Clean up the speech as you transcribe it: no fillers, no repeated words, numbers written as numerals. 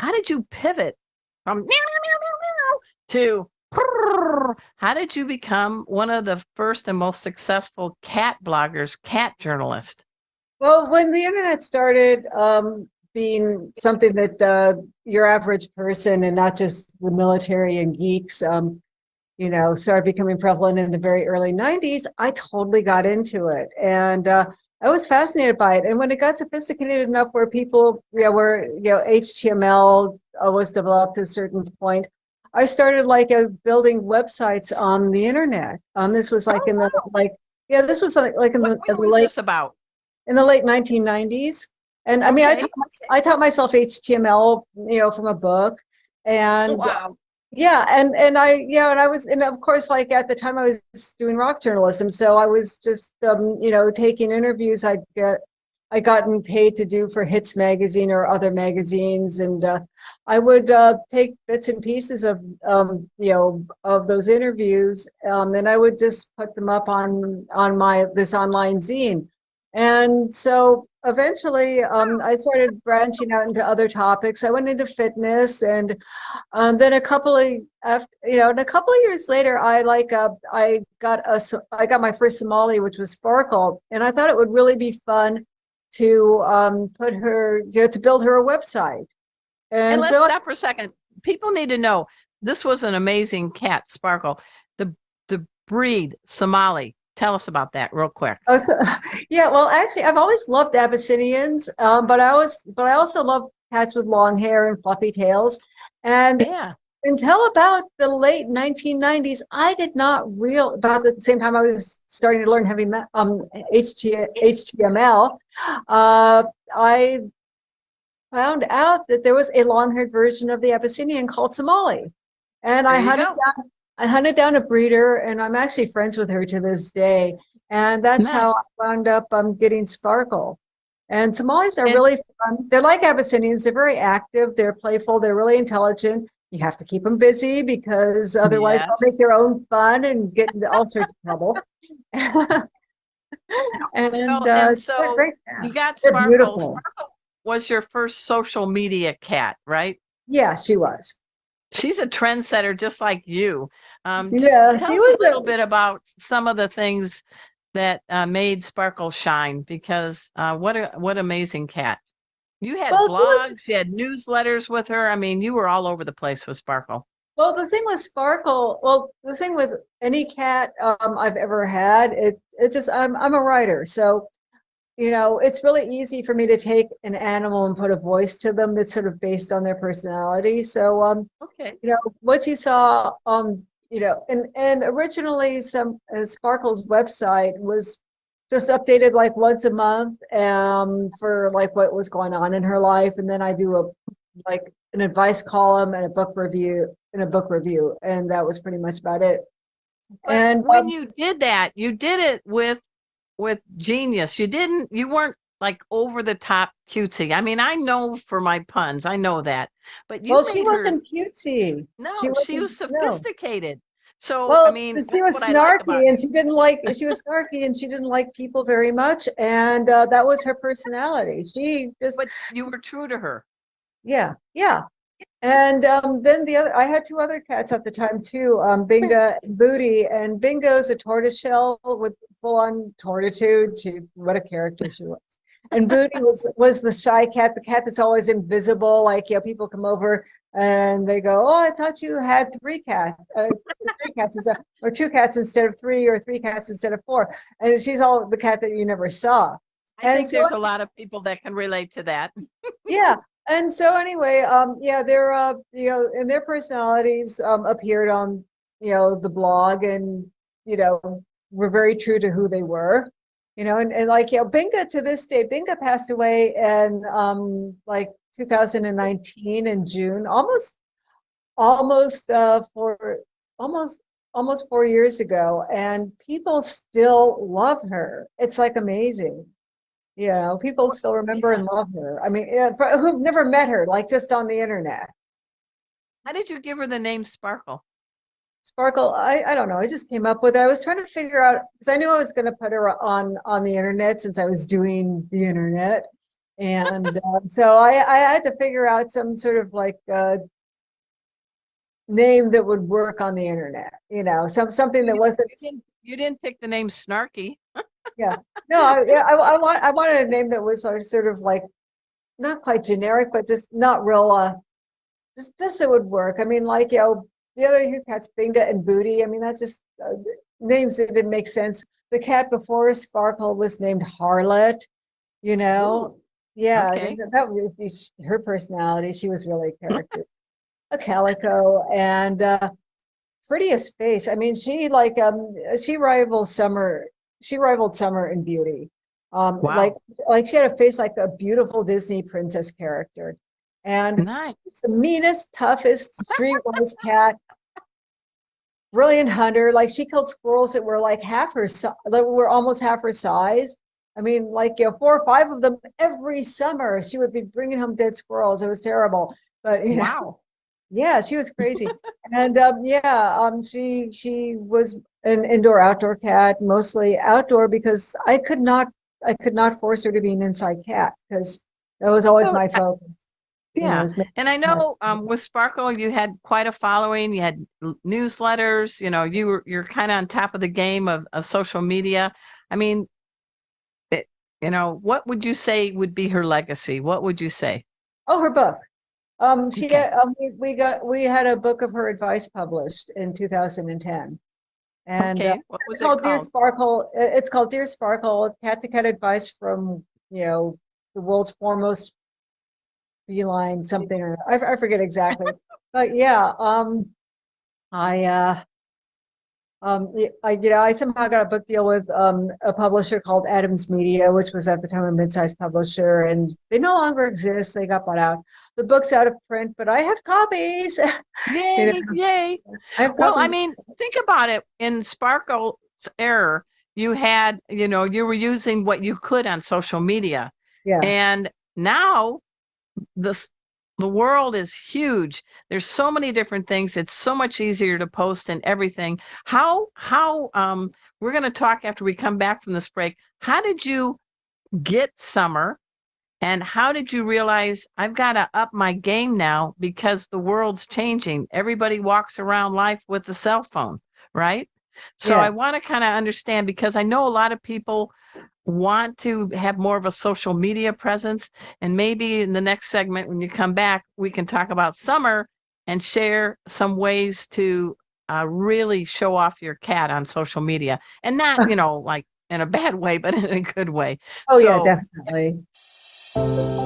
how did you pivot from meow, meow, meow, meow, to purr? How did you become one of the first and most successful cat bloggers, cat journalist? Well, when the internet started being something that your average person and not just the military and geeks, started becoming prevalent in the very early 90s, I totally got into it. And I was fascinated by it. And when it got sophisticated enough where people, HTML was developed to a certain point, I started building websites on the internet. This was like Oh, in the wow. this was like in What the was late this about? 1990s. And I mean, Okay. I taught myself HTML, from a book. Oh, And wow. yeah, and I was, and of course, like at the time I was doing rock journalism, so I was just, taking interviews. I gotten paid to do for Hits magazine or other magazines, and I would take bits and pieces of those interviews, and I would just put them up on my this online zine. And so eventually, I started branching out into other topics. I went into fitness, and then and a couple of years later, I got my first Somali, which was Sparkle, and I thought it would really be fun to put her, to build her a website. And And let's so, stop for a second. People need to know this was an amazing cat, Sparkle. The breed, Somali. Tell us about that real quick. oh, so yeah, well, actually, I've always loved Abyssinians, but I also love cats with long hair and fluffy tails. And Yeah. until about the late 1990s, I did not real about the same time I was starting to learn HTML. I found out that there was a long-haired version of the Abyssinian called Somali, and There you go. I hunted down a breeder, and I'm actually friends with her to this day. And that's how Nice. I wound up getting Sparkle. And Somalis are And really fun. They're like Abyssinians. They're very active. They're playful. They're really intelligent. You have to keep them busy because otherwise they'll make yes. their own fun and get into all sorts of trouble. And Well, and they're so great you cats. got They're Sparkle. beautiful. Sparkle was your first social media cat, right? Yeah, she was. She's a trendsetter just like you. Just Yeah, tell she us a was little a bit about some of the things that made Sparkle shine because what amazing cat. You had well, she was blogs, you had newsletters with her. I mean, you were all over the place with Sparkle. well, the thing with Sparkle, the thing with any cat I've ever had, it's just I'm a writer, so it's really easy for me to take an animal and put a voice to them that's sort of based on their personality. So Okay. what you saw, and originally some Sparkle's website was just updated like once a month, for like what was going on in her life, and then I do like an advice column and a book review, and that was pretty much about it. But And when you did that, you did it with genius. You weren't like over the top cutesy. I mean, I know for my puns, I know that. But you well, she made her wasn't cutesy. She no, she wasn't, was no. sophisticated. So, I Well, mean, she that's what was I like about snarky and she was snarky and she didn't like people very much. And that was her personality. She just, but you were true to her. yeah, yeah. And then I had two other cats at the time too, Bingo and Booty. And Bingo's a tortoiseshell with full on tortitude. What a character she was. And Booty was the shy cat, the cat that's always invisible. Like, people come over and they go, "Oh, I thought you had three cats or two cats instead of three, or three cats instead of four." And she's all the cat that you never saw. I And think so there's a lot of people that can relate to that. yeah. And so anyway, yeah, they're and their personalities appeared on, the blog, and, were very true to who they were. And like, Binga, to this day, Binga passed away in like 2019 in June, almost for almost almost 4 years ago, and people still love her. It's like amazing. People still remember Yeah. and love her. I mean, who've never met her, like just on the internet. How did you give her the name Sparkle? Sparkle, I don't know. I just came up with it. I was trying to figure out because I knew I was going to put her on the internet since I was doing the internet, And so I had to figure out some sort of like name that would work on the internet, something that wasn't. You didn't pick the name Snarky. Yeah, no, I wanted a name that was sort of like not quite generic, but just not real. Just that would work. I mean, like the other two cats, Binga and Booty. I mean, that's just names that didn't make sense. The cat before Sparkle was named Harlot. Ooh, Yeah, okay. that would be her personality. She was really a character. A calico and prettiest face. I mean, she rivaled Summer in beauty. Wow. Like she had a face like a beautiful Disney princess character. And Nice. she's the meanest, toughest, streetwise cat. Brilliant hunter. Like she killed squirrels that were like that were almost half her size. I mean, like 4 or 5 of them every summer. She would be bringing home dead squirrels. It was terrible, but Wow. yeah, she was crazy. And she was an indoor-outdoor cat, mostly outdoor because I could not force her to be an inside cat because that was always So, my focus. yeah. Is And I know with Sparkle, you had quite a following. You had newsletters, you're kind of on top of the game of social media. I mean, it, what would you say would be her legacy? What would you say? her book. She Okay. we had a book of her advice published in 2010. And Okay. What it's was it called Dear called? Sparkle. It's called Dear Sparkle, cat to cat advice from, the world's foremost feline something, or I forget exactly. But yeah, I I somehow got a book deal with a publisher called Adams Media, which was at the time a mid-sized publisher, and they no longer exist. They got bought out. The book's out of print, but I have copies. You know, Yay, yay. I have Well, I copies. mean, think about it. In Sparkle's error, you had, you were using what you could on social media. Yeah. And now this the world is huge. There's so many different things. It's so much easier to post and everything. How we're going to talk after we come back from this break. How did you get Summer and how did you realize I've got to up my game now because the world's changing? Everybody walks around life with a cell phone, right? So I Yeah. want to kind of understand because I know a lot of people want to have more of a social media presence. And maybe in the next segment, when you come back, we can talk about Summer and share some ways to really show off your cat on social media and not, like in a bad way, but in a good way. Oh yeah, So definitely.